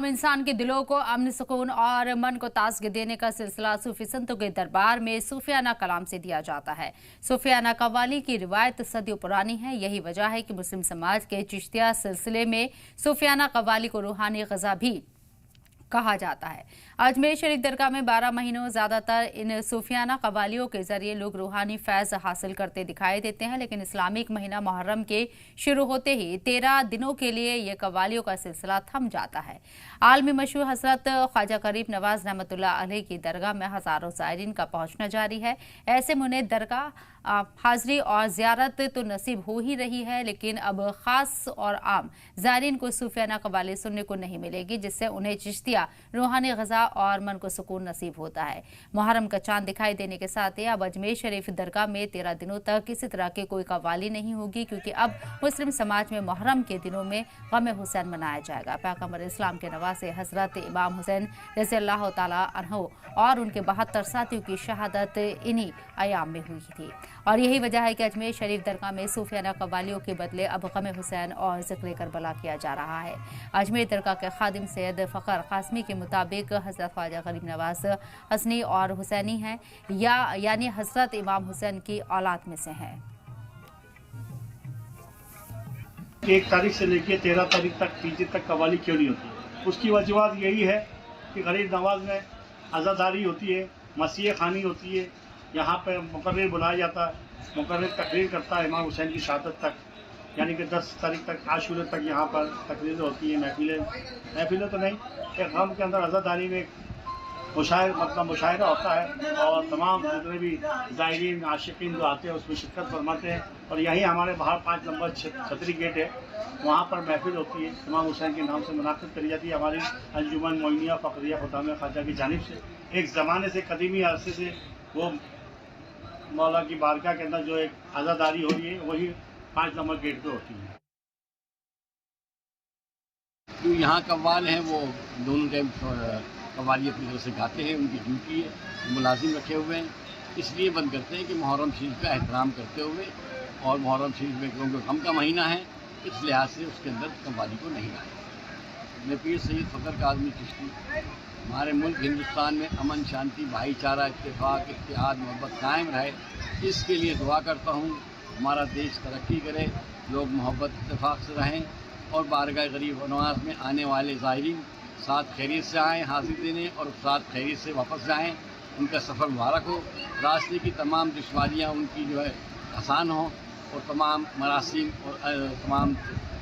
आम इंसान के दिलों को अमन, सुकून और मन को ताजगी देने का सिलसिला सूफी संतों के दरबार में सूफियाना कलाम से दिया जाता है। सूफियाना कव्वाली की रिवायत सदियों पुरानी है। यही वजह है कि मुस्लिम समाज के चिश्तिया सिलसिले में सूफियाना कव्वाली को रूहानी ग़ज़ा भी कहा जाता है। अजमेर शरीफ दरगाह में 12 महीनों ज्यादातर इन सूफियाना कव्वालियों के जरिए लोग रूहानी फैज हासिल करते दिखाई देते हैं, लेकिन इस्लामिक महीना मुहर्रम के शुरू होते ही 13 दिनों के लिए ये कव्वालियों का सिलसिला थम जाता है। आलमी मशहूर हजरत ख्वाजा गरीब नवाज रहमतुल्लाह अलैह की दरगाह में हजारों ज़ायरीन का पहुंचना जारी है। ऐसे में उन्हें दरगाह हाजिरी और ज़ियारत तो नसीब हो ही रही है, लेकिन अब खास और आम ज़ायरीन को सूफियाना कव्वाली सुनने को नहीं मिलेगी, जिससे उन्हें चिश्तिया रूहानी ग़ज़ा और मन को सुकून नसीब होता है। मुहर्रम का चांद दिखाई देने के साथ ही अब अजमेर शरीफ दरगाह में 13 दिनों तक किसी तरह की कोई कव्वाली नहीं होगी, क्योंकि अब मुस्लिम समाज में मुहर्रम के दिनों में गम हुसैन मनाया जाएगा। पैगंबर इस्लाम के नवासे हजरत इमाम हुसैन रज़ियल्लाहु तआला अन्हु और उनके 72 साथियों की शहादत इन्हीं अयाम में हुई थी, और यही वजह है कि अजमेर शरीफ दरगाह में सूफियाना कव्वालियों के बदले अब गम हुसैन और ज़िक्र करबला किया जा रहा है। अजमेर दरगाह के खादिम सैयद फ़खर कासमी के मुताबिक हजरत ख्वाजा गरीब नवाज हसनी और हुसैनी हैं, यानी हजरत इमाम हुसैन की औलाद में से हैं। 1 तारीख से लेकर 13 तारीख तक तीसरे तक कव्वाली क्यों नहीं होती? उसकी वजूहत यही है कि गरीब नवाज में अज़ादारी होती है, मसीह खानी होती है, यहाँ पर मुकर्रिर बुलाया जाता है, मुकर्रिर तकरीर करता है इमाम हुसैन की शहादत तक, यानी कि 10 तारीख तक आशूरा तक यहाँ पर तकरीर होती है। महफिलें तो नहीं, एक गम के अंदर अज़ादारी में मुशायरा होता है और तमाम जितने भी ज़ायरीन आशिकीन जो आते हैं उसमें शिरकत फरमाते हैं। और यहीं हमारे बाहर 5 नंबर छतरी गेट है, वहाँ पर महफिल होती है, इमाम हुसैन के नाम से मुनाक़िद करी जाती है हमारी अंजुमन मोइनिया फ़खरिया खुदाम ख्वाजा की जानिब से। एक ज़माने से कदीमी अरसे से वो मौला की बारगाह के अंदर जो एक आज़ादारी हो रही है वही 5 नंबर गेट पे होती है। जो यहाँ कव्वाल हैं वो दोनों टाइम कव्वाली अपनी तरफ से गाते हैं, उनकी ड्यूटी है, मुलाजिम रखे हुए हैं, इसलिए बंद करते हैं कि मुहर्रम शरीफ का एहतराम करते हुए, और मुहर्रम शरीफ में क्योंकि गम का महीना है इस लिहाज से उसके अंदर कव्वाली को नहीं गाएं। मैं पीर सैयद फ़खर कासमी चिश्ती हमारे मुल्क हिंदुस्तान में अमन, शांति, भाईचारा, इत्तेफाक, इत्तेहाद, मोहब्बत कायम रहे, इसके लिए दुआ करता हूँ। हमारा देश तरक्की करे, लोग मोहब्बत इत्तेफाक से रहें, और बारगाह गरीब नवाज में आने वाले ज़ायरीन साथ खैरियत से आएँ हाजिर देने, और साथ खैरियत से वापस जाएँ। उनका सफ़र मुबारक हो, रास्ते की तमाम दुश्वारियाँ उनकी जो है आसान हों, और तमाम मरासीम और तमाम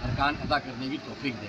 अरकान अदा करने की तौफीक दें।